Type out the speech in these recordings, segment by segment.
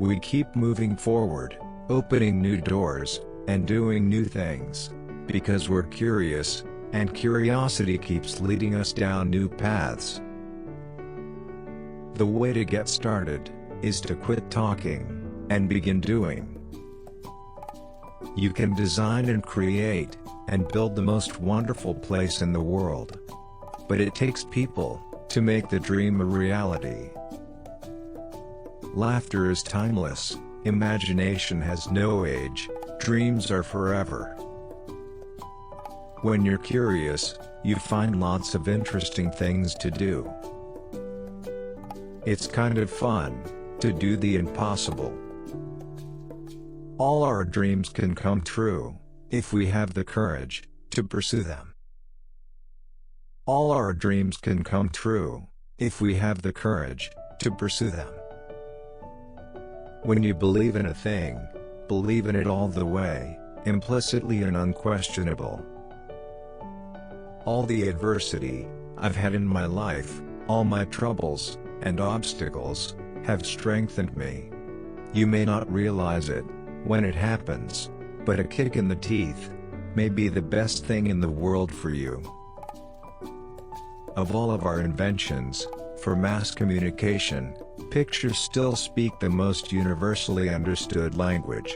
We keep moving forward, opening new doors, and doing new things, because we're curious, and curiosity keeps leading us down new paths. The way to get started is to quit talking and begin doing. You can design and create and build the most wonderful place in the world. But it takes people to make the dream a reality. Laughter is timeless, imagination has no age, dreams are forever. When you're curious, you find lots of interesting things to do. It's kind of fun to do the impossible. All our dreams can come true if we have the courage to pursue them. All our dreams can come true if we have the courage to pursue them. When you believe in a thing, believe in it all the way, implicitly and unquestionable. All the adversity I've had in my life, all my troubles and obstacles, have strengthened me. You may not realize it when it happens, but a kick in the teeth may be the best thing in the world for you. Of all of our inventions, for mass communication, pictures still speak the most universally understood language.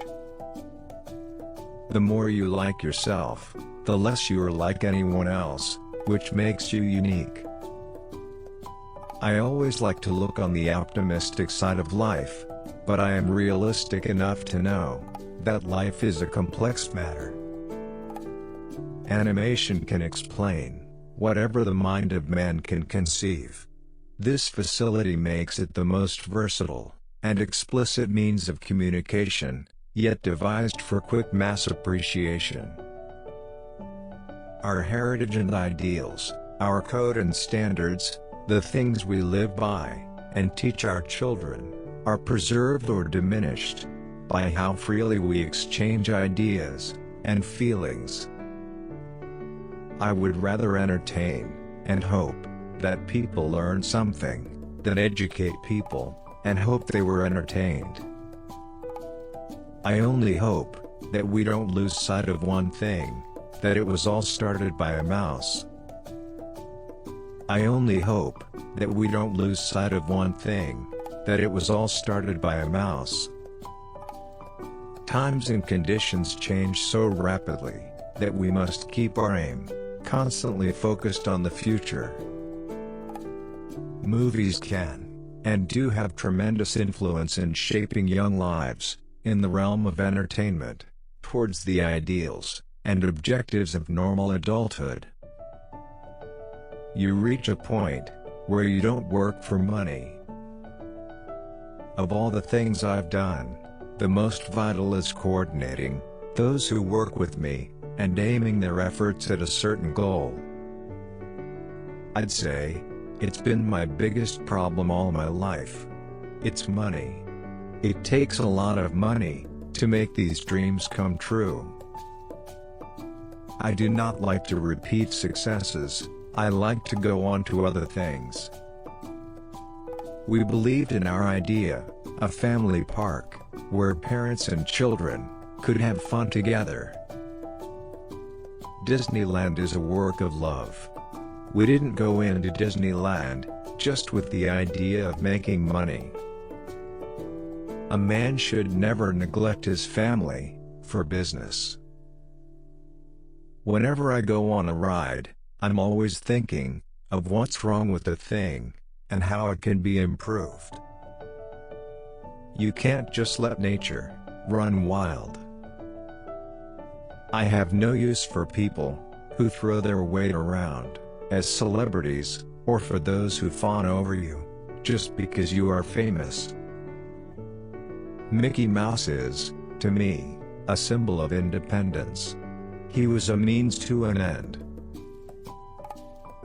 The more you like yourself, the less you are like anyone else, which makes you unique. I always like to look on the optimistic side of life, but I am realistic enough to know that life is a complex matter. Animation can explain whatever the mind of man can conceive. This facility makes it the most versatile and explicit means of communication, yet devised for quick mass appreciation. Our heritage and ideals, our code and standards, the things we live by and teach our children, are preserved or diminished by how freely we exchange ideas and feelings. I would rather entertain and hope that people learn something than educate people and hope they were entertained. I only hope that we don't lose sight of one thing, that it was all started by a mouse. I only hope that we don't lose sight of one thing, that it was all started by a mouse. Times and conditions change so rapidly that we must keep our aim constantly focused on the future. Movies can and do have tremendous influence in shaping young lives in the realm of entertainment towards the ideals and objectives of normal adulthood. You reach a point where you don't work for money. Of all the things I've done, the most vital is coordinating those who work with me and aiming their efforts at a certain goal. I'd say it's been my biggest problem all my life. It's money. It takes a lot of money to make these dreams come true. I do not like to repeat successes, I like to go on to other things. We believed in our idea, a family park, where parents and children could have fun together. Disneyland is a work of love. We didn't go into Disneyland just with the idea of making money. A man should never neglect his family for business. Whenever I go on a ride, I'm always thinking of what's wrong with the thing and how it can be improved. You can't just let nature run wild. I have no use for people who throw their weight around as celebrities, or for those who fawn over you just because you are famous. Mickey Mouse is, to me, a symbol of independence. He was a means to an end.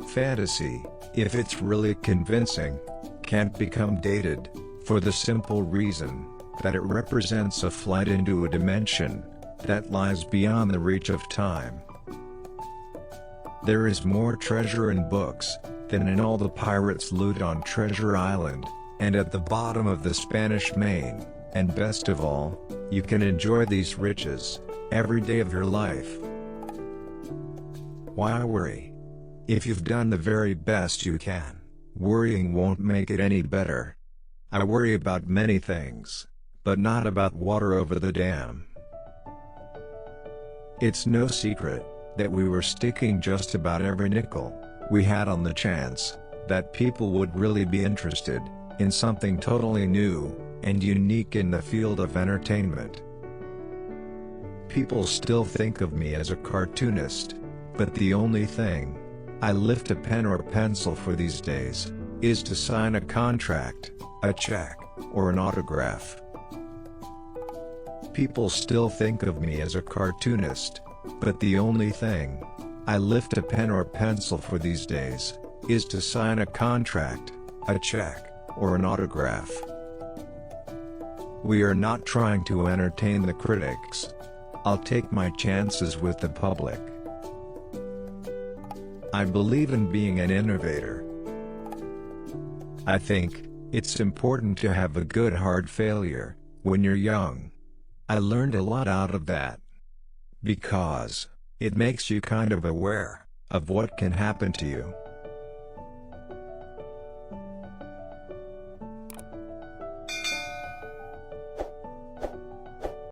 Fantasy, if it's really convincing, can't become dated, for the simple reason that it represents a flight into a dimension that lies beyond the reach of time. There is more treasure in books than in all the pirates' loot on Treasure Island, and at the bottom of the Spanish Main, And best of all, you can enjoy these riches every day of your life. Why worry? If you've done the very best you can, worrying won't make it any better. I worry about many things, but not about water over the dam. It's no secret that we were sticking just about every nickel we had on the chance that people would really be interested in something totally new and unique in the field of entertainment. People still think of me as a cartoonist, but the only thing I lift a pen or pencil for these days is to sign a contract, a check, or an autograph. People still think of me as a cartoonist, but the only thing I lift a pen or pencil for these days is to sign a contract, a check, or an autograph. We are not trying to entertain the critics. I'll take my chances with the public. I believe in being an innovator. I think it's important to have a good hard failure when you're young. I learned a lot out of that, because it makes you kind of aware of what can happen to you